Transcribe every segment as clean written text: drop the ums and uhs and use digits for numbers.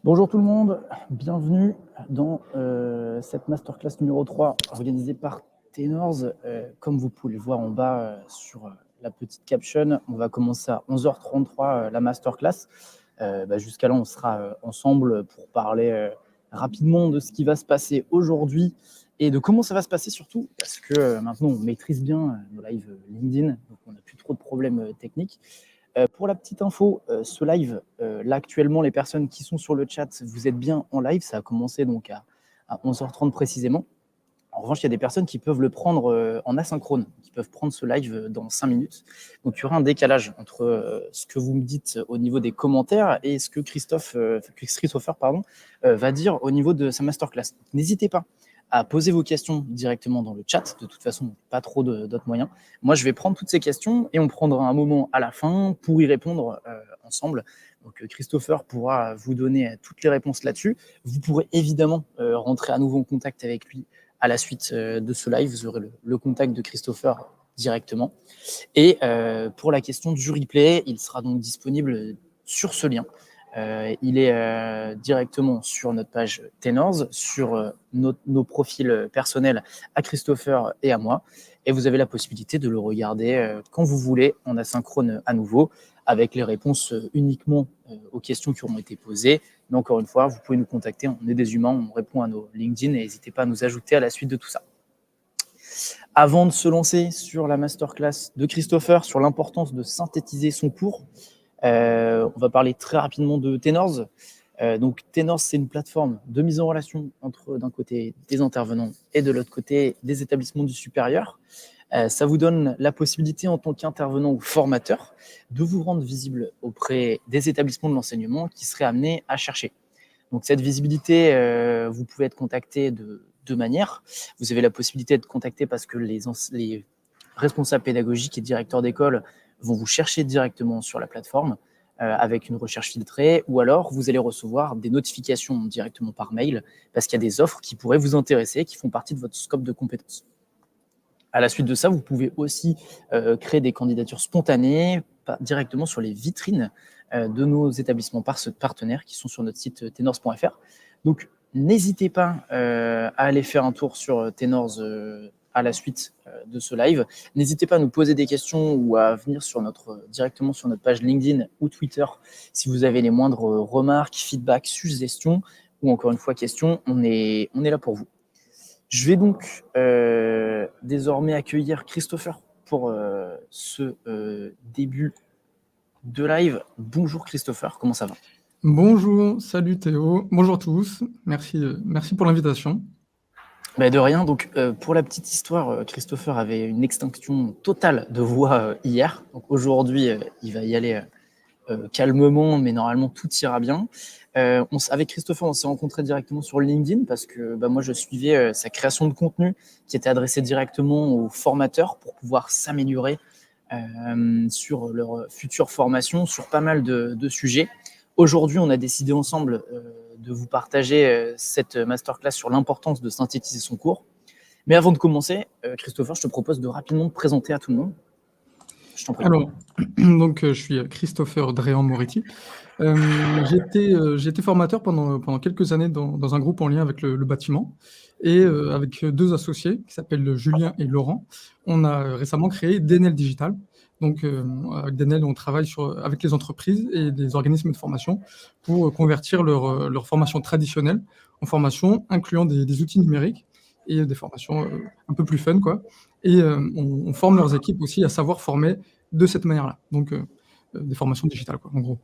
Bonjour tout le monde, bienvenue dans cette masterclass numéro 3 organisée par Tenors. Comme vous pouvez le voir en bas sur la petite caption, on va commencer à 11h33 la masterclass. Jusqu'à là, on sera ensemble pour parler rapidement de ce qui va se passer aujourd'hui et de comment ça va se passer surtout, parce que maintenant on maîtrise bien nos lives LinkedIn, donc on n'a plus trop de problèmes techniques. Pour la petite info, ce live, là actuellement, les personnes qui sont sur le chat, vous êtes bien en live. Ça a commencé donc à 11h30 précisément. En revanche, il y a des personnes qui peuvent le prendre en asynchrone, qui peuvent prendre ce live dans 5 minutes. Donc, il y aura un décalage entre ce que vous me dites au niveau des commentaires et ce que Christopher va dire au niveau de sa masterclass. N'hésitez pas à poser vos questions directement dans le chat. De toute façon, pas trop d'autres moyens. Moi, je vais prendre toutes ces questions et on prendra un moment à la fin pour y répondre ensemble. Donc, Christopher pourra vous donner toutes les réponses là-dessus. Vous pourrez évidemment rentrer à nouveau en contact avec lui à la suite de ce live. Vous aurez le contact de Christopher directement. Et pour la question du replay, il sera donc disponible sur ce lien. Il est directement sur notre page Tenors, sur nos profils personnels à Christopher et à moi. Et vous avez la possibilité de le regarder quand vous voulez, en asynchrone à nouveau, avec les réponses uniquement aux questions qui auront été posées. Mais encore une fois, vous pouvez nous contacter, on est des humains, on répond à nos LinkedIn et n'hésitez pas à nous ajouter à la suite de tout ça. Avant de se lancer sur la masterclass de Christopher, sur l'importance de synthétiser son cours, on va parler très rapidement de Tenors. Donc Tenors, c'est une plateforme de mise en relation entre d'un côté des intervenants et de l'autre côté des établissements du supérieur. Ça vous donne la possibilité en tant qu'intervenant ou formateur de vous rendre visible auprès des établissements de l'enseignement qui seraient amenés à chercher. Donc cette visibilité, vous pouvez être contacté de deux manières. Vous avez la possibilité d'être contacté parce que les responsables pédagogiques et directeurs d'école vont vous chercher directement sur la plateforme avec une recherche filtrée, ou alors vous allez recevoir des notifications directement par mail parce qu'il y a des offres qui pourraient vous intéresser, qui font partie de votre scope de compétences. À la suite de ça, vous pouvez aussi créer des candidatures spontanées directement sur les vitrines de nos établissements partenaires qui sont sur notre site tenors.fr. Donc, n'hésitez pas à aller faire un tour sur Tenors à la suite de ce live. N'hésitez pas à nous poser des questions ou à venir directement sur notre page LinkedIn ou Twitter si vous avez les moindres remarques, feedbacks, suggestions ou encore une fois questions. On est là pour vous. Je vais donc désormais accueillir Christopher pour ce début de live. Bonjour Christopher, comment ça va ? Bonjour, salut Théo, bonjour tous, merci pour l'invitation. De rien, donc pour la petite histoire, Christopher avait une extinction totale de voix hier. Donc aujourd'hui, il va y aller calmement, mais normalement tout ira bien. Avec Christopher, on s'est rencontrés directement sur LinkedIn parce que moi, je suivais sa création de contenu qui était adressée directement aux formateurs pour pouvoir s'améliorer sur leur future formation, sur pas mal de sujets. Aujourd'hui, on a décidé ensemble de vous partager cette masterclass sur l'importance de synthétiser son cours. Mais avant de commencer, Christopher, je te propose de rapidement te présenter à tout le monde. Je t'en prie. Alors, donc je suis Christopher Dréan-Moretti. J'ai été formateur pendant quelques années dans un groupe en lien avec le bâtiment et avec deux associés qui s'appellent Julien et Laurent. On a récemment créé Denel Digital. Donc, avec Denel, on travaille avec les entreprises et les organismes de formation pour convertir leur formation traditionnelle en formation incluant des outils numériques et des formations un peu plus fun, quoi. Et on forme leurs équipes aussi à savoir former de cette manière-là. Donc, des formations digitales, quoi, en gros.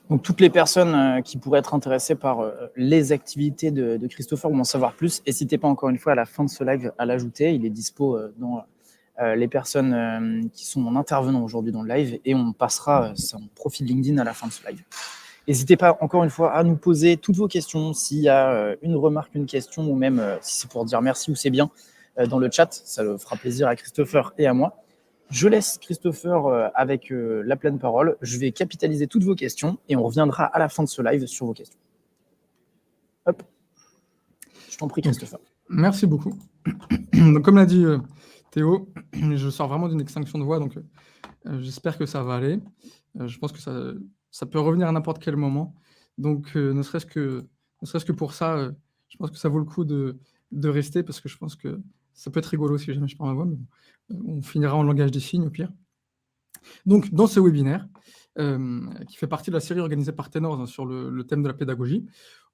Donc, toutes les personnes qui pourraient être intéressées par les activités de Christopher ou en savoir plus, n'hésitez pas encore une fois à la fin de ce live à l'ajouter. Il est dispo dans les personnes qui sont en intervenant aujourd'hui dans le live et on passera son profil LinkedIn à la fin de ce live. N'hésitez pas encore une fois à nous poser toutes vos questions. S'il y a une remarque, une question ou même si c'est pour dire merci ou c'est bien dans le chat, ça fera plaisir à Christopher et à moi. Je laisse Christopher avec la pleine parole. Je vais capitaliser toutes vos questions et on reviendra à la fin de ce live sur vos questions. Hop. Je t'en prie, Christopher. Merci beaucoup. Donc, comme l'a dit Théo, je sors vraiment d'une extinction de voix, donc j'espère que ça va aller. Je pense que ça peut revenir à n'importe quel moment. Donc, ne serait-ce que pour ça, je pense que ça vaut le coup de rester parce que je pense que ça peut être rigolo si jamais je perds ma voix, mais bon, on finira en langage des signes au pire. Donc, dans ce webinaire, qui fait partie de la série organisée par Ténors, hein, sur le thème de la pédagogie,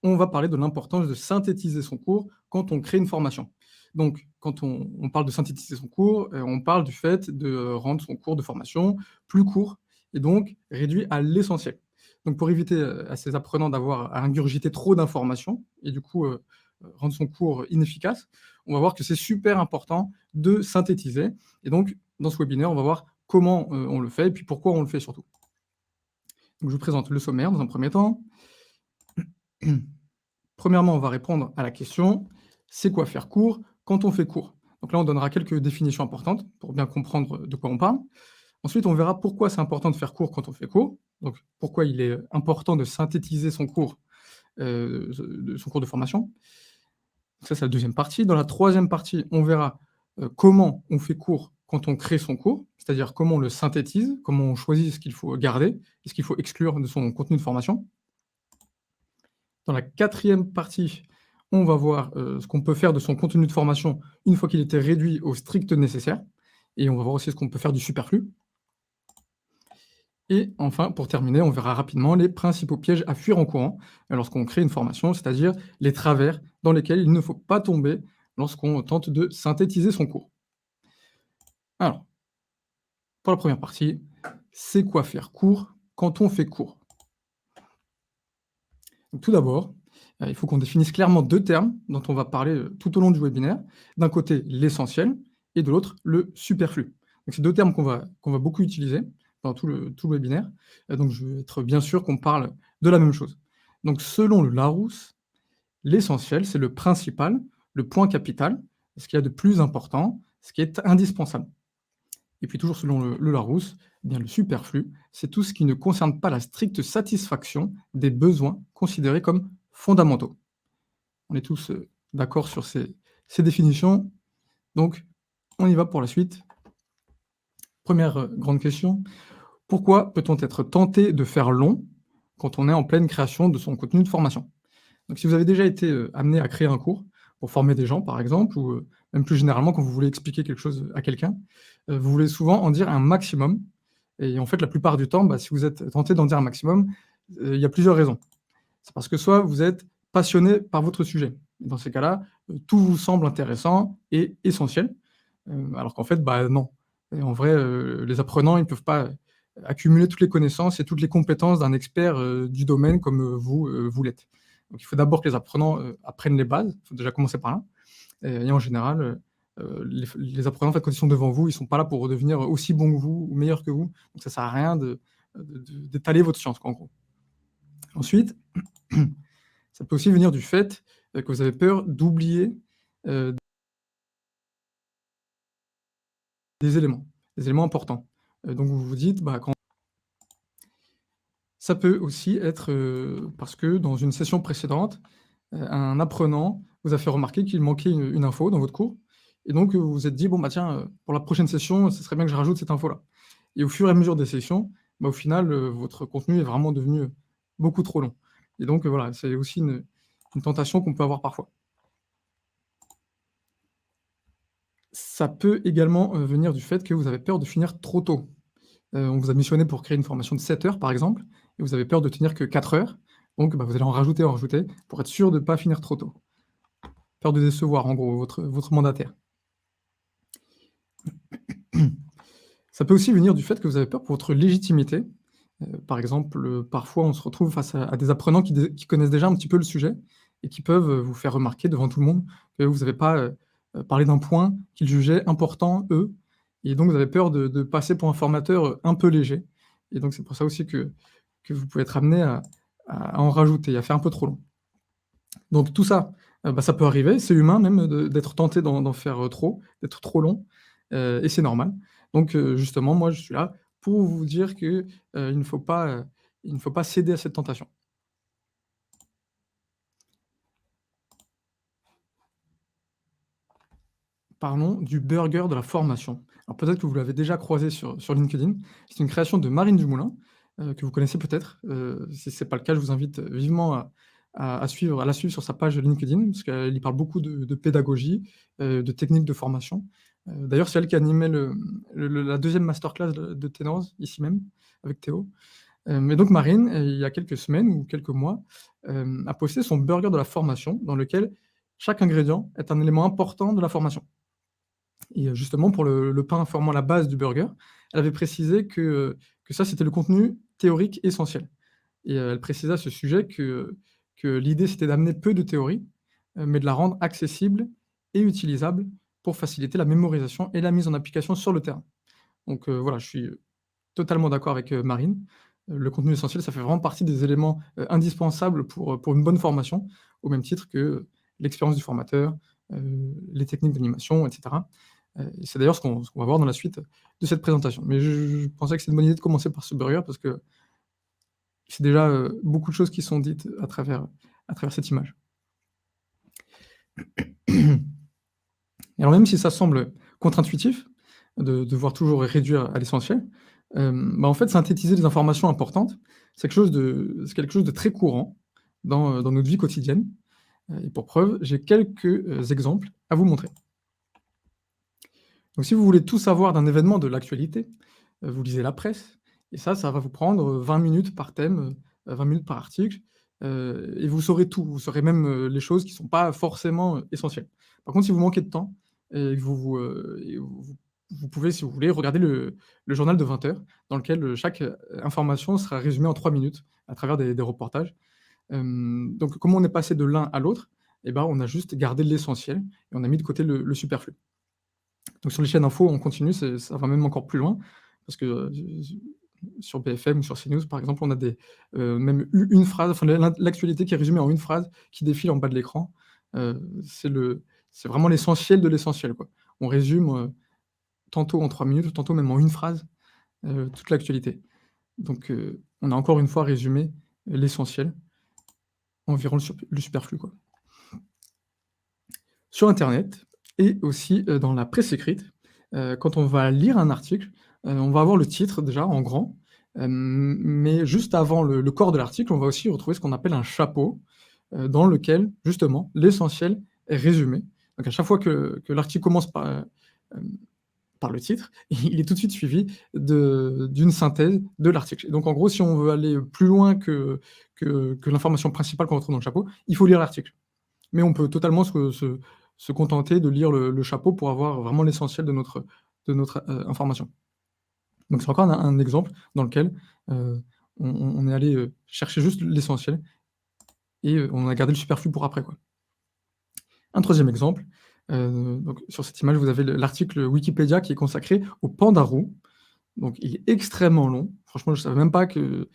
on va parler de l'importance de synthétiser son cours quand on crée une formation. Donc, quand on parle de synthétiser son cours, on parle du fait de rendre son cours de formation plus court et donc réduit à l'essentiel. Donc, pour éviter à ces apprenants d'avoir à ingurgiter trop d'informations et du coup rendre son cours inefficace, on va voir que c'est super important de synthétiser. Et donc, dans ce webinaire, on va voir comment on le fait et puis pourquoi on le fait surtout. Donc, je vous présente le sommaire dans un premier temps. Premièrement, on va répondre à la question « C'est quoi faire court quand on fait court ?» Donc là, on donnera quelques définitions importantes pour bien comprendre de quoi on parle. Ensuite, on verra pourquoi c'est important de faire court quand on fait court. Donc, pourquoi il est important de synthétiser son cours de formation. Ça, c'est la deuxième partie. Dans la troisième partie, on verra comment on fait court quand on crée son cours, c'est-à-dire comment on le synthétise, comment on choisit ce qu'il faut garder et ce qu'il faut exclure de son contenu de formation. Dans la quatrième partie, on va voir ce qu'on peut faire de son contenu de formation une fois qu'il était réduit au strict nécessaire. Et on va voir aussi ce qu'on peut faire du superflu. Et enfin, pour terminer, on verra rapidement les principaux pièges à fuir en courant lorsqu'on crée une formation, c'est-à-dire les travers dans lesquels il ne faut pas tomber lorsqu'on tente de synthétiser son cours. Alors, pour la première partie, c'est quoi faire court quand on fait court? Donc, tout d'abord, il faut qu'on définisse clairement deux termes dont on va parler tout au long du webinaire. D'un côté, l'essentiel, et de l'autre, le superflu. Donc, c'est deux termes qu'on va beaucoup utiliser dans tout le webinaire. Donc, je veux être bien sûr qu'on parle de la même chose. Donc, selon le Larousse, l'essentiel, c'est le principal, le point capital, ce qu'il y a de plus important, ce qui est indispensable. Et puis, toujours selon le Larousse, eh bien, le superflu, c'est tout ce qui ne concerne pas la stricte satisfaction des besoins considérés comme fondamentaux. On est tous d'accord sur ces définitions. Donc, on y va pour la suite. Première grande question. Pourquoi peut-on être tenté de faire long quand on est en pleine création de son contenu de formation? Donc, si vous avez déjà été amené à créer un cours pour former des gens, par exemple, ou même plus généralement quand vous voulez expliquer quelque chose à quelqu'un, vous voulez souvent en dire un maximum. Et en fait, la plupart du temps, si vous êtes tenté d'en dire un maximum, il y a plusieurs raisons. C'est parce que soit vous êtes passionné par votre sujet. Dans ces cas-là, tout vous semble intéressant et essentiel, alors qu'en fait, non. Et en vrai, les apprenants, ils ne peuvent pas accumuler toutes les connaissances et toutes les compétences d'un expert du domaine comme vous l'êtes. Donc il faut d'abord que les apprenants apprennent les bases, il faut déjà commencer par là. Et en général, les apprenants, en fait, quand ils sont devant vous, ils ne sont pas là pour devenir aussi bons que vous ou meilleurs que vous. Donc ça ne sert à rien d'étaler votre science, en gros. Ensuite, ça peut aussi venir du fait que vous avez peur d'oublier des éléments importants. Donc vous vous dites, quand ça peut aussi être parce que dans une session précédente, un apprenant vous a fait remarquer qu'il manquait une info dans votre cours et donc vous vous êtes dit: «Bon, tiens, pour la prochaine session, ce serait bien que je rajoute cette info-là» et au fur et à mesure des sessions, au final, votre contenu est vraiment devenu beaucoup trop long et donc voilà, c'est aussi une tentation qu'on peut avoir parfois. Ça peut également venir du fait que vous avez peur de finir trop tôt. On vous a missionné pour créer une formation de 7 heures, par exemple, et vous avez peur de tenir que 4 heures. Donc, vous allez en rajouter pour être sûr de ne pas finir trop tôt. Peur de décevoir, en gros, votre mandataire. Ça peut aussi venir du fait que vous avez peur pour votre légitimité. Par exemple, parfois, on se retrouve face à des apprenants qui connaissent déjà un petit peu le sujet et qui peuvent vous faire remarquer devant tout le monde que vous n'avez pas parlé d'un point qu'ils jugeaient important, eux, et donc vous avez peur de passer pour un formateur un peu léger. Et donc c'est pour ça aussi que vous pouvez être amené à en rajouter, à faire un peu trop long. Donc tout ça, ça peut arriver, c'est humain même d'être tenté d'en faire trop, d'être trop long, et c'est normal. Donc justement, moi je suis là pour vous dire que, il ne faut pas céder à cette tentation. Parlons du burger de la formation. Alors peut-être que vous l'avez déjà croisé sur LinkedIn. C'est une création de Marine Dumoulin. que vous connaissez peut-être. Si ce n'est pas le cas, je vous invite vivement à la suivre sur sa page LinkedIn, parce qu'elle y parle beaucoup de pédagogie, de techniques de formation. D'ailleurs, c'est elle qui animait la deuxième masterclass de Ténors, ici même, avec Théo. Et donc Marine, il y a quelques semaines ou quelques mois, a posté son burger de la formation, dans lequel chaque ingrédient est un élément important de la formation. Et justement, pour le pain formant la base du burger, elle avait précisé que ça, c'était le contenu théorique essentiel. Et elle précisait à ce sujet que l'idée, c'était d'amener peu de théorie, mais de la rendre accessible et utilisable pour faciliter la mémorisation et la mise en application sur le terrain. Donc voilà, je suis totalement d'accord avec, Marine. Le contenu essentiel, ça fait vraiment partie des éléments, indispensables pour une bonne formation, au même titre que l'expérience du formateur, les techniques d'animation, et cetera. Et c'est d'ailleurs ce qu'on va voir dans la suite de cette présentation. Mais je pensais que c'est une bonne idée de commencer par ce burger parce que c'est déjà, beaucoup de choses qui sont dites à travers cette image. Et alors même si ça semble contre-intuitif de devoir toujours réduire à l'essentiel, en fait, synthétiser des informations importantes, c'est quelque chose de très courant dans notre vie quotidienne. Et pour preuve, j'ai quelques, exemples à vous montrer. Donc si vous voulez tout savoir d'un événement de l'actualité, vous lisez la presse et ça va vous prendre, 20 minutes par thème, 20 minutes par article, et vous saurez tout. Vous saurez même, les choses qui ne sont pas forcément, essentielles. Par contre, si vous manquez de temps et que vous pouvez, si vous voulez, regarder le journal de 20 heures dans lequel, chaque, information sera résumée en 3 minutes à travers des reportages. Donc comme on est passé de l'un à l'autre, et ben, on a juste gardé l'essentiel et on a mis de côté le superflu. Donc sur les chaînes info, on continue, ça va même encore plus loin parce que, sur BFM ou sur CNews, par exemple, on a même une phrase, enfin l'actualité qui est résumée en une phrase qui défile en bas de l'écran. C'est vraiment l'essentiel de l'essentiel, quoi. On résume, tantôt en 3 minutes, tantôt même en une phrase, toute l'actualité. Donc on a encore une fois résumé l'essentiel, environ le superflu, quoi. Sur internet et aussi, dans la presse écrite, quand on va lire un article, on va avoir le titre déjà en grand, mais juste avant le corps de l'article, on va aussi retrouver ce qu'on appelle un chapeau, dans lequel justement l'essentiel est résumé. Donc à chaque fois que l'article commence par le titre, il est tout de suite suivi d'une synthèse de l'article. Et donc en gros, si on veut aller plus loin que l'information principale qu'on retrouve dans le chapeau, il faut lire l'article. Mais on peut totalement se contenter de lire le chapeau pour avoir vraiment l'essentiel de notre information. Donc c'est encore un exemple dans lequel, on est allé, chercher juste l'essentiel et on a gardé le superflu pour après, quoi. Un troisième exemple, donc sur cette image, vous avez l'article Wikipédia qui est consacré au pandarous. Donc il est extrêmement long. Franchement, je ne savais même pas qu'il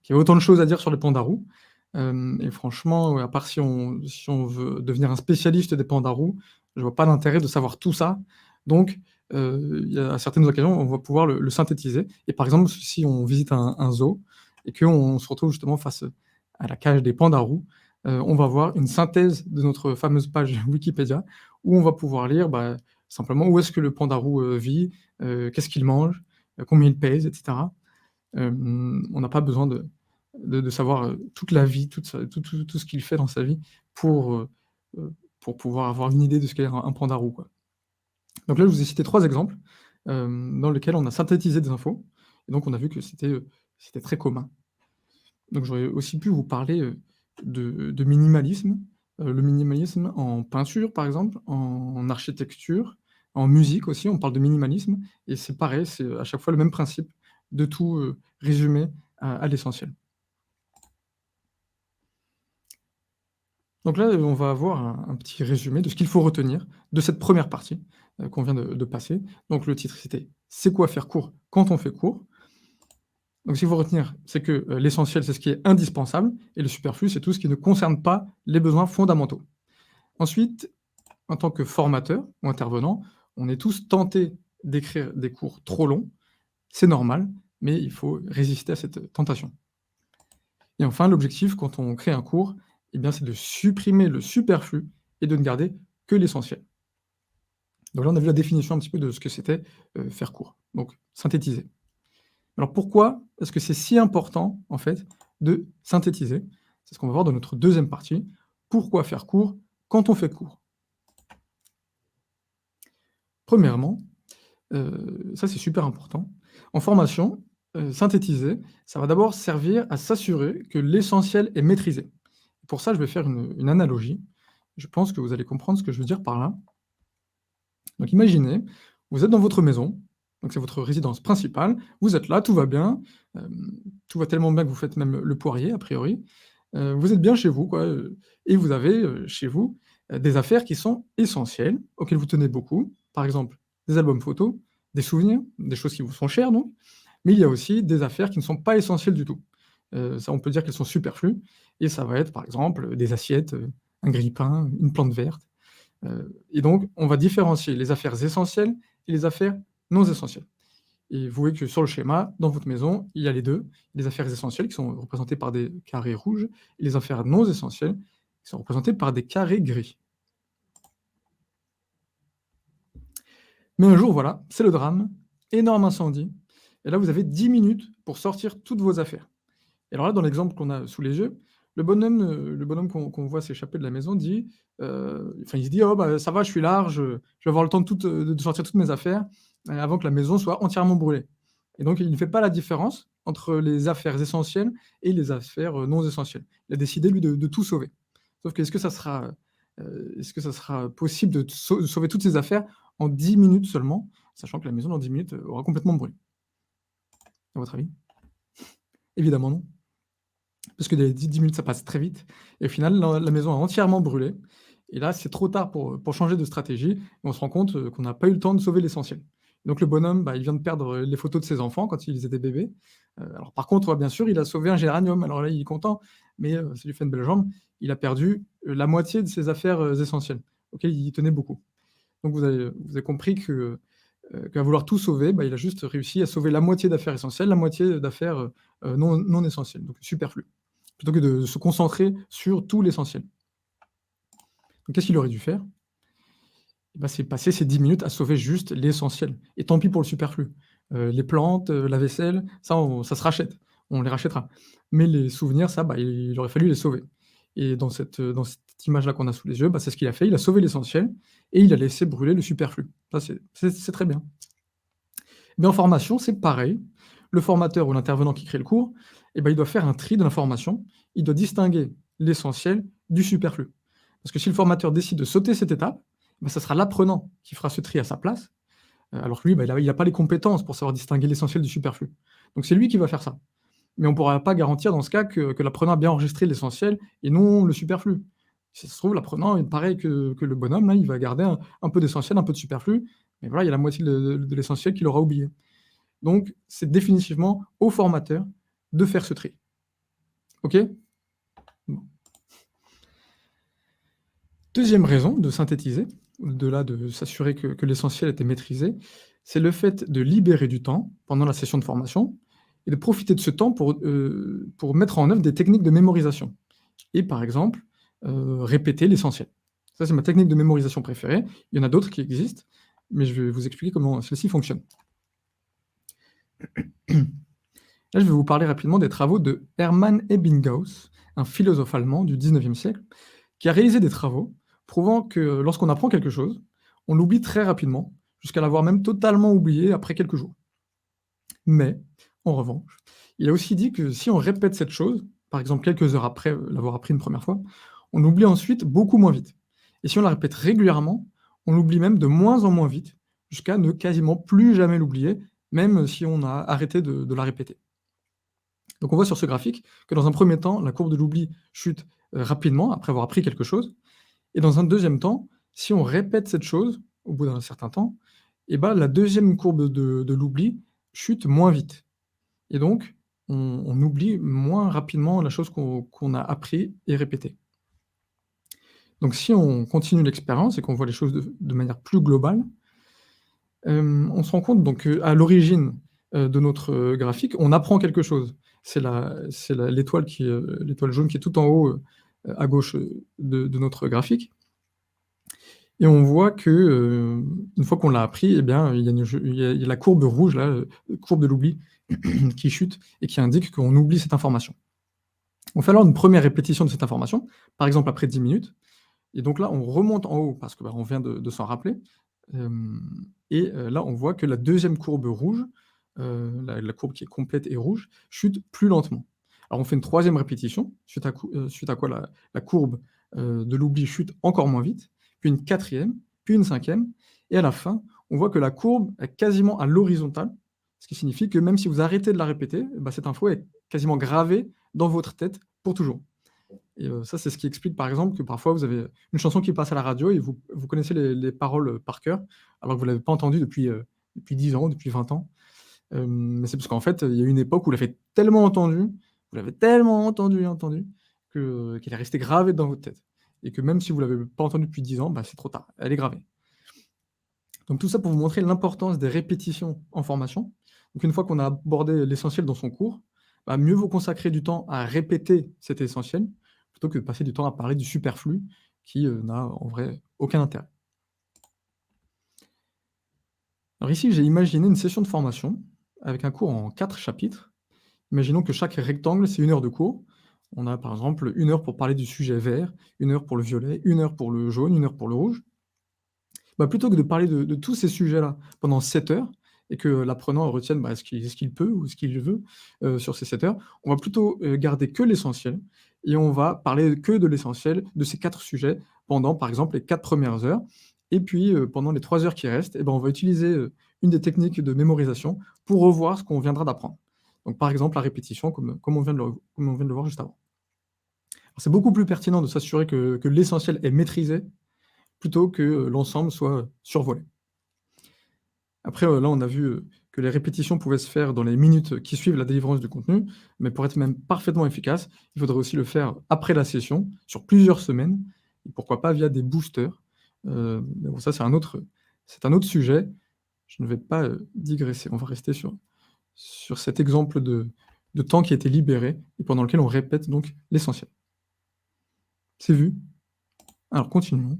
y avait autant de choses à dire sur les pandarous. Et franchement, ouais, à part si on veut devenir un spécialiste des pandarous, je vois pas l'intérêt de savoir tout ça. Donc, il y a à certaines occasions, on va pouvoir le synthétiser. Et par exemple, si on visite un zoo et qu'on se retrouve justement face à la cage des pandarous, on va voir une synthèse de notre fameuse page Wikipédia où on va pouvoir lire, simplement où est-ce que le pandarou, vit, qu'est-ce qu'il mange, combien il pèse, et cetera. On n'a pas besoin de savoir, toute la vie, tout ce qu'il fait dans sa vie pour, pouvoir avoir une idée de ce qu'est un pandarou, quoi. Donc là, je vous ai cité 3 exemples, dans lesquels on a synthétisé des infos et donc on a vu que c'était très commun. Donc j'aurais aussi pu vous parler, de minimalisme, le minimalisme en peinture, par exemple, en architecture, en musique aussi, on parle de minimalisme et c'est pareil, c'est à chaque fois le même principe de tout, résumer à l'essentiel. Donc là, on va avoir un petit résumé de ce qu'il faut retenir de cette première partie, qu'on vient de passer. Donc le titre, c'était: «C'est quoi faire court quand on fait court?» Donc ce qu'il faut retenir, c'est que, l'essentiel, c'est ce qui est indispensable et le superflu, c'est tout ce qui ne concerne pas les besoins fondamentaux. Ensuite, en tant que formateur ou intervenant, on est tous tentés d'écrire des cours trop longs. C'est normal, mais il faut résister à cette tentation. Et enfin, l'objectif quand on crée un cours, eh bien, c'est de supprimer le superflu et de ne garder que l'essentiel. Donc là, on a vu la définition un petit peu de ce que c'était, faire court, donc synthétiser. Alors pourquoi est-ce que c'est si important, en fait, de synthétiser? C'est ce qu'on va voir dans notre deuxième partie. Pourquoi faire court quand on fait court? Premièrement, ça c'est super important. En formation, synthétiser, ça va d'abord servir à s'assurer que l'essentiel est maîtrisé. Pour ça, je vais faire une analogie. Je pense que vous allez comprendre ce que je veux dire par là. Donc imaginez, vous êtes dans votre maison, donc c'est votre résidence principale, vous êtes là, tout va bien, tout va tellement bien que vous faites même le poirier a priori. Vous êtes bien chez vous quoi, et vous avez, chez vous, des affaires qui sont essentielles, auxquelles vous tenez beaucoup. Par exemple, des albums photos, des souvenirs, des choses qui vous sont chères donc, mais il y a aussi des affaires qui ne sont pas essentielles du tout. Ça on peut dire qu'elles sont superflues et ça va être par exemple, des assiettes, un grille-pain, une plante verte. Et donc, on va différencier les affaires essentielles et les affaires non essentielles. Et vous voyez que sur le schéma, dans votre maison, il y a les 2, les affaires essentielles qui sont représentées par des carrés rouges et les affaires non essentielles qui sont représentées par des carrés gris. Mais un jour, voilà, c'est le drame, énorme incendie, et là vous avez 10 minutes pour sortir toutes vos affaires. Et alors là, dans l'exemple qu'on a sous les yeux, le bonhomme qu'on voit s'échapper de la maison dit, enfin il se dit: «Oh bah, ça va, je suis large, je vais avoir le temps de sortir toutes mes affaires, avant que la maison soit entièrement brûlée». Et donc il ne fait pas la différence entre les affaires essentielles et les affaires, non essentielles. Il a décidé lui de tout sauver. Sauf que est-ce que ça sera possible de sauver toutes ces affaires en 10 minutes seulement, sachant que la maison dans 10 minutes, aura complètement brûlé? À votre avis? Évidemment non. Parce que les 10 minutes, ça passe très vite et au final, la maison a entièrement brûlé et là, c'est trop tard pour changer de stratégie et on se rend compte, qu'on n'a pas eu le temps de sauver l'essentiel. Donc le bonhomme, bah, il vient de perdre, les photos de ses enfants quand ils étaient bébés. Alors par contre, bien sûr, il a sauvé un géranium. Alors là, il est content, mais ça lui fait une belle jambe. Il a perdu, la moitié de ses affaires, essentielles, auxquelles il tenait beaucoup. Donc vous avez compris qu'à vouloir tout sauver, bah, il a juste réussi à sauver la moitié d'affaires essentielles, la moitié d'affaires, non essentielles, donc superflues, plutôt que de se concentrer sur tout l'essentiel. Donc qu'est-ce qu'il aurait dû faire? Eh bah, c'est passer ces 10 minutes à sauver juste l'essentiel et tant pis pour le superflu. Les plantes, la vaisselle, ça se rachète, on les rachètera. Mais les souvenirs, ça, bah, il aurait fallu les sauver et dans cette image-là qu'on a sous les yeux, bah, c'est ce qu'il a fait, il a sauvé l'essentiel et il a laissé brûler le superflu. Ça, c'est très bien. Mais en formation, c'est pareil. Le formateur ou l'intervenant qui crée le cours, eh ben, il doit faire un tri de l'information. Il doit distinguer l'essentiel du superflu. Parce que si le formateur décide de sauter cette étape, ben, ça sera l'apprenant qui fera ce tri à sa place, alors que lui, ben, il n'a pas les compétences pour savoir distinguer l'essentiel du superflu. Donc c'est lui qui va faire ça. Mais on ne pourra pas garantir dans ce cas que l'apprenant a bien enregistré l'essentiel et non le superflu. Si ça se trouve, l'apprenant, pareil que le bonhomme, là, il va garder un peu d'essentiel, un peu de superflu, mais voilà, il y a la moitié de l'essentiel qu'il aura oublié. Donc, c'est définitivement au formateur de faire ce tri. OK? Bon. Deuxième raison de synthétiser, au-delà de s'assurer que l'essentiel était maîtrisé, c'est le fait de libérer du temps pendant la session de formation et de profiter de ce temps pour mettre en œuvre des techniques de mémorisation et par exemple, répéter l'essentiel. Ça, c'est ma technique de mémorisation préférée. Il y en a d'autres qui existent, mais je vais vous expliquer comment celle-ci fonctionne. Là, je vais vous parler rapidement des travaux de Hermann Ebbinghaus, un philosophe allemand du XIXe siècle, qui a réalisé des travaux prouvant que lorsqu'on apprend quelque chose, on l'oublie très rapidement, jusqu'à l'avoir même totalement oublié après quelques jours. Mais, en revanche, il a aussi dit que si on répète cette chose, par exemple quelques heures après l'avoir appris une première fois, on l'oublie ensuite beaucoup moins vite. Et si on la répète régulièrement, on l'oublie même de moins en moins vite, jusqu'à ne quasiment plus jamais l'oublier, même si on a arrêté de la répéter. Donc on voit sur ce graphique que dans un premier temps, la courbe de l'oubli chute rapidement après avoir appris quelque chose. Et dans un deuxième temps, si on répète cette chose au bout d'un certain temps, et ben, la deuxième courbe de l'oubli chute moins vite. Et donc, on oublie moins rapidement la chose qu'on a appris et répété. Donc si on continue l'expérience et qu'on voit les choses de manière plus globale, on se rend compte donc qu'à l'origine de notre graphique, on apprend quelque chose. C'est l'étoile l'étoile jaune qui est tout en haut à gauche de notre graphique. Et on voit que une fois qu'on l'a appris, eh bien, il y a la courbe rouge, là, courbe de l'oubli, qui chute et qui indique qu'on oublie cette information. On fait alors une première répétition de cette information, par exemple après 10 minutes, et donc là, on remonte en haut parce que, on vient de s'en rappeler, là, on voit que la deuxième courbe rouge, la courbe qui est complète et rouge, chute plus lentement. Alors on fait une troisième répétition, suite à quoi la courbe, de l'oubli chute encore moins vite, puis une quatrième, puis une cinquième, et à la fin, on voit que la courbe est quasiment à l'horizontale, ce qui signifie que même si vous arrêtez de la répéter, cette info est quasiment gravée dans votre tête pour toujours. Et ça, c'est ce qui explique, par exemple, que parfois vous avez une chanson qui passe à la radio et vous connaissez les paroles, par cœur, alors que vous l'avez pas entendue depuis 10 ans, depuis 20 ans. Mais c'est parce qu'en fait, il y a eu une époque où vous l'avez tellement entendu qu'elle est restée gravée dans votre tête et que même si vous l'avez pas entendue depuis 10 ans, c'est trop tard, elle est gravée. Donc tout ça pour vous montrer l'importance des répétitions en formation. Donc une fois qu'on a abordé l'essentiel dans son cours, mieux vaut consacrer du temps à répéter cet essentiel, plutôt que de passer du temps à parler du superflu qui, n'a en vrai aucun intérêt. Alors ici, j'ai imaginé une session de formation avec un cours en 4 chapitres. Imaginons que chaque rectangle, c'est 1 heure de cours. On a par exemple 1 heure pour parler du sujet vert, 1 heure pour le violet, 1 heure pour le jaune, 1 heure pour le rouge. Plutôt que de parler de tous ces sujets-là pendant 7 heures et que l'apprenant retienne, ce qu'il peut ou ce qu'il veut, sur ces 7 heures, on va plutôt, garder que l'essentiel et on va parler que de l'essentiel de ces 4 sujets pendant, par exemple, les 4 premières heures et puis, pendant les 3 heures qui restent on va utiliser, une des techniques de mémorisation pour revoir ce qu'on viendra d'apprendre. Donc par exemple, la répétition comme on vient de le voir juste avant. Alors c'est beaucoup plus pertinent de s'assurer que l'essentiel est maîtrisé plutôt que l'ensemble soit survolé. Après, là, on a vu que les répétitions pouvaient se faire dans les minutes qui suivent la délivrance du contenu, mais pour être même parfaitement efficace, il faudrait aussi le faire après la session, sur plusieurs semaines, et pourquoi pas via des boosters. Mais bon, ça, c'est un autre sujet. Je ne vais pas digresser. On va rester sur cet exemple de temps qui a été libéré et pendant lequel on répète donc l'essentiel. C'est vu? Alors continuons.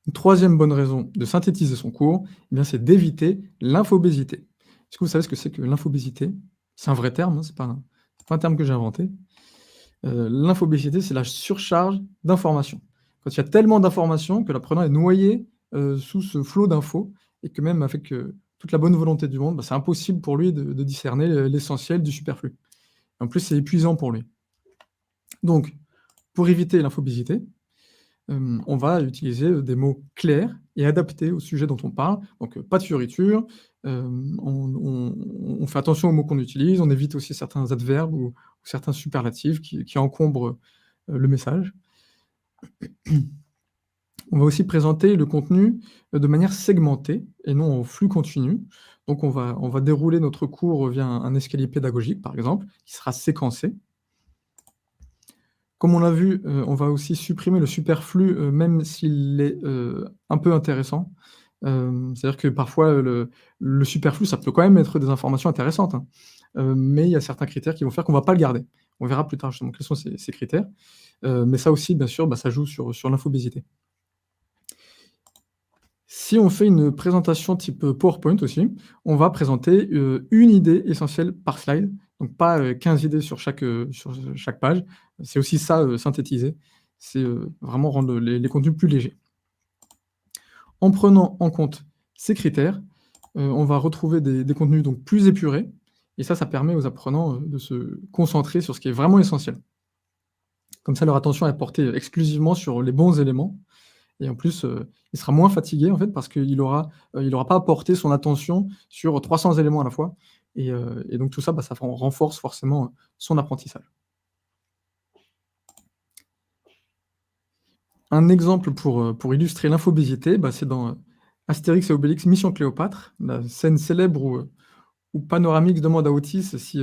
Une troisième bonne raison de synthétiser son cours, c'est d'éviter l'infobésité. Est-ce que vous savez ce que c'est que l'infobésité? C'est un vrai terme, c'est pas un terme que j'ai inventé. L'infobésité, c'est la surcharge d'informations. Quand il y a tellement d'informations que l'apprenant est noyé, sous ce flot d'infos et que même avec, toute la bonne volonté du monde, c'est impossible pour lui de discerner, l'essentiel du superflu. En plus, c'est épuisant pour lui. Donc, pour éviter l'infobésité, on va utiliser, des mots clairs et adaptés au sujet dont on parle. Donc, pas de fioriture, on fait attention aux mots qu'on utilise, on évite aussi certains adverbes ou certains superlatifs qui encombrent, le message. On va aussi présenter le contenu, de manière segmentée et non en flux continu. Donc on va dérouler notre cours via un escalier pédagogique, par exemple, qui sera séquencé. Comme on l'a vu, on va aussi supprimer le superflu, même s'il est, un peu intéressant. C'est-à-dire que parfois, le superflu, ça peut quand même être des informations intéressantes, hein. Mais il y a certains critères qui vont faire qu'on ne va pas le garder. On verra plus tard justement quels sont ces critères. Mais ça aussi, bien sûr, ça joue sur l'infobésité. Si on fait une présentation type, PowerPoint aussi, on va présenter, une idée essentielle par slide, donc pas, 15 idées sur chaque page. C'est aussi ça, synthétiser, c'est, vraiment rendre les contenus plus légers. En prenant en compte ces critères, on va retrouver des contenus donc plus épurés et ça permet aux apprenants, de se concentrer sur ce qui est vraiment essentiel. Comme ça, leur attention est portée exclusivement sur les bons éléments et en plus, il sera moins fatigué en fait parce qu'il aura pas à porter son attention sur 300 éléments à la fois et donc tout ça, ça renforce forcément, son apprentissage. Un exemple pour illustrer l'infobésité, c'est dans, Astérix et Obélix Mission Cléopâtre, la scène célèbre où Panoramix demande à Otis si,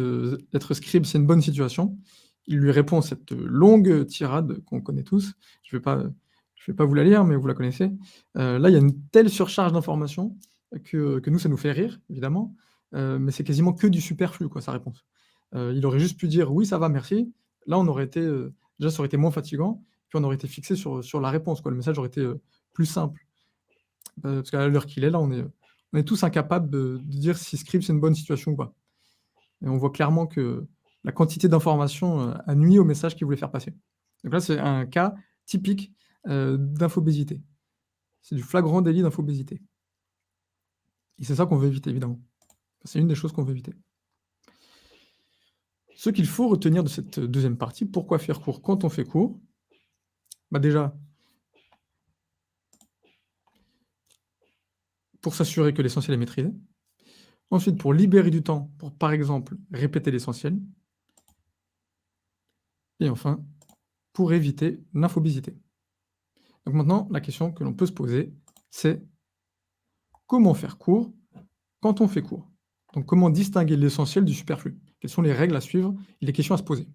être scribe, c'est une bonne situation. Il lui répond cette longue tirade qu'on connaît tous. Je vais pas vous la lire, mais vous la connaissez. Là, il y a une telle surcharge d'informations que nous, ça nous fait rire, évidemment, mais c'est quasiment que du superflu, quoi, sa réponse. Il aurait juste pu dire: «Oui, ça va, merci». Là, on aurait été, déjà, ça aurait été moins fatigant, puis on aurait été fixé sur la réponse, quoi. Le message aurait été, plus simple. Parce qu'à l'heure qu'il est là, on on est tous incapables de dire si Script c'est une bonne situation ou pas. Et on voit clairement que la quantité d'informations a nuit au message qu'il voulait faire passer. Donc là, c'est un cas typique d'infobésité. C'est du flagrant délit d'infobésité. Et c'est ça qu'on veut éviter, évidemment. C'est une des choses qu'on veut éviter. Ce qu'il faut retenir de cette deuxième partie, pourquoi faire court quand on fait court? Bah déjà, pour s'assurer que l'essentiel est maîtrisé. Ensuite, pour libérer du temps, pour par exemple répéter l'essentiel. Et enfin, pour éviter l'infobésité. Donc maintenant, la question que l'on peut se poser, c'est comment faire court quand on fait court? Donc comment distinguer l'essentiel du superflu? Quelles sont les règles à suivre et les questions à se poser?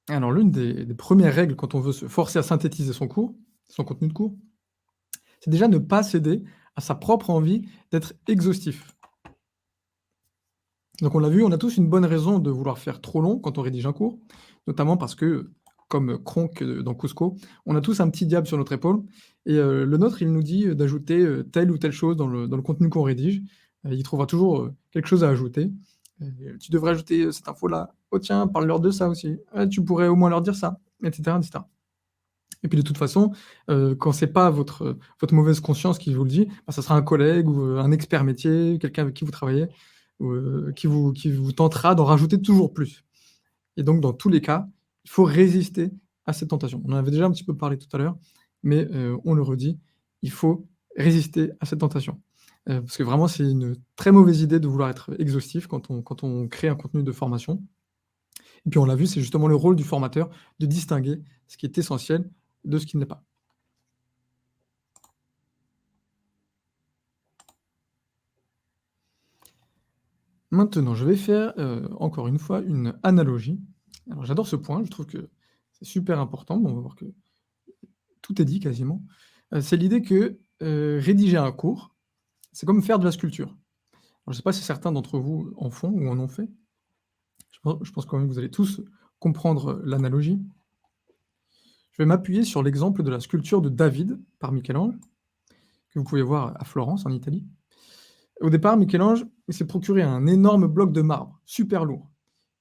Alors l'une des premières règles quand on veut se forcer à synthétiser son cours, son contenu de cours, c'est déjà ne pas céder à sa propre envie d'être exhaustif. Donc on l'a vu, on a tous une bonne raison de vouloir faire trop long quand on rédige un cours, notamment parce que, comme Kronk dans Cusco, on a tous un petit diable sur notre épaule et le nôtre, il nous dit, d'ajouter, telle ou telle chose dans le contenu qu'on rédige. Il trouvera toujours, quelque chose à ajouter. «Tu devrais ajouter, cette info-là. Oh tiens, parle-leur de ça aussi. Ah, tu pourrais au moins leur dire ça», et cetera, et cetera. Et puis de toute façon, quand c'est pas votre mauvaise conscience qui vous le dit, bah, ça sera un collègue ou, un expert métier, quelqu'un avec qui vous travaillez ou, qui vous tentera d'en rajouter toujours plus. Et donc dans tous les cas, il faut résister à cette tentation. On en avait déjà un petit peu parlé tout à l'heure, mais, on le redit, il faut résister à cette tentation. Parce que vraiment c'est une très mauvaise idée de vouloir être exhaustif quand on crée un contenu de formation. Et puis on l'a vu, c'est justement le rôle du formateur de distinguer ce qui est essentiel de ce qui ne l'est pas. Maintenant, je vais faire, encore une fois, une analogie. Alors j'adore ce point, je trouve que c'est super important. Bon, on va voir que tout est dit quasiment. C'est l'idée que, rédiger un cours, c'est comme faire de la sculpture. Alors je ne sais pas si certains d'entre vous en font ou en ont fait. Je pense quand même que vous allez tous comprendre, l'analogie. Je vais m'appuyer sur l'exemple de la sculpture de David par Michel-Ange, que vous pouvez voir à Florence, en Italie. Au départ, Michel-Ange, il s'est procuré un énorme bloc de marbre, super lourd.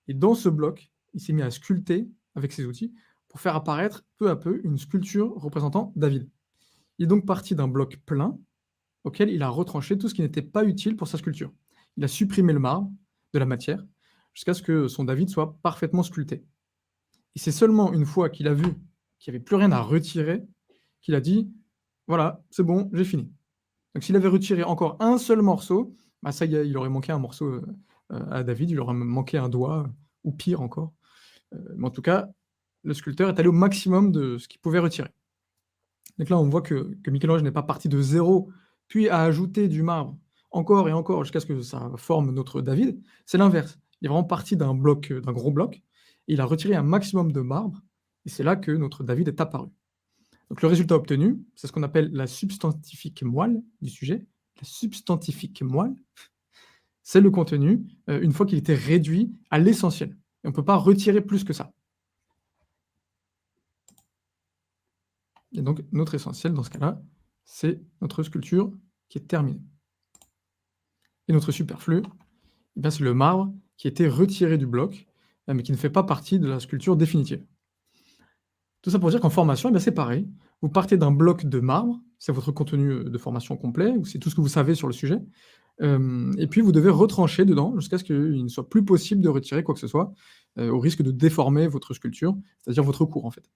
Et dans ce bloc, il s'est mis à sculpter avec ses outils pour faire apparaître peu à peu une sculpture représentant David. Il est donc parti d'un bloc plein auquel il a retranché tout ce qui n'était pas utile pour sa sculpture. Il a supprimé le marbre de la matière jusqu'à ce que son David soit parfaitement sculpté. Et c'est seulement une fois qu'il a vu qu'il n'y avait plus rien à retirer qu'il a dit: «Voilà, c'est bon, j'ai fini». Donc s'il avait retiré encore un seul morceau, bah, ça y est, il aurait manqué un morceau, à David, il aurait manqué un doigt, ou pire encore. Mais en tout cas, le sculpteur est allé au maximum de ce qu'il pouvait retirer. Donc là, on voit que Michel-Ange n'est pas parti de zéro, puis a ajouté du marbre, encore et encore, jusqu'à ce que ça forme notre David. C'est l'inverse. Il est vraiment parti d'un bloc, d'un gros bloc, et il a retiré un maximum de marbre, et c'est là que notre David est apparu. Donc le résultat obtenu, c'est ce qu'on appelle la substantifique moelle du sujet. La substantifique moelle, c'est le contenu, une fois qu'il était réduit à l'essentiel. Et on ne peut pas retirer plus que ça. Et donc notre essentiel dans ce cas-là, c'est notre sculpture qui est terminée. Et notre superflu, eh bien, c'est le marbre qui a été retiré du bloc, mais qui ne fait pas partie de la sculpture définitive. Tout ça pour dire qu'en formation, eh bien, c'est pareil. Vous partez d'un bloc de marbre, c'est votre contenu, de formation complet, ou c'est tout ce que vous savez sur le sujet. Et puis vous devez retrancher dedans jusqu'à ce qu'il ne soit plus possible de retirer quoi que ce soit, au risque de déformer votre sculpture, c'est-à-dire votre cours, en fait.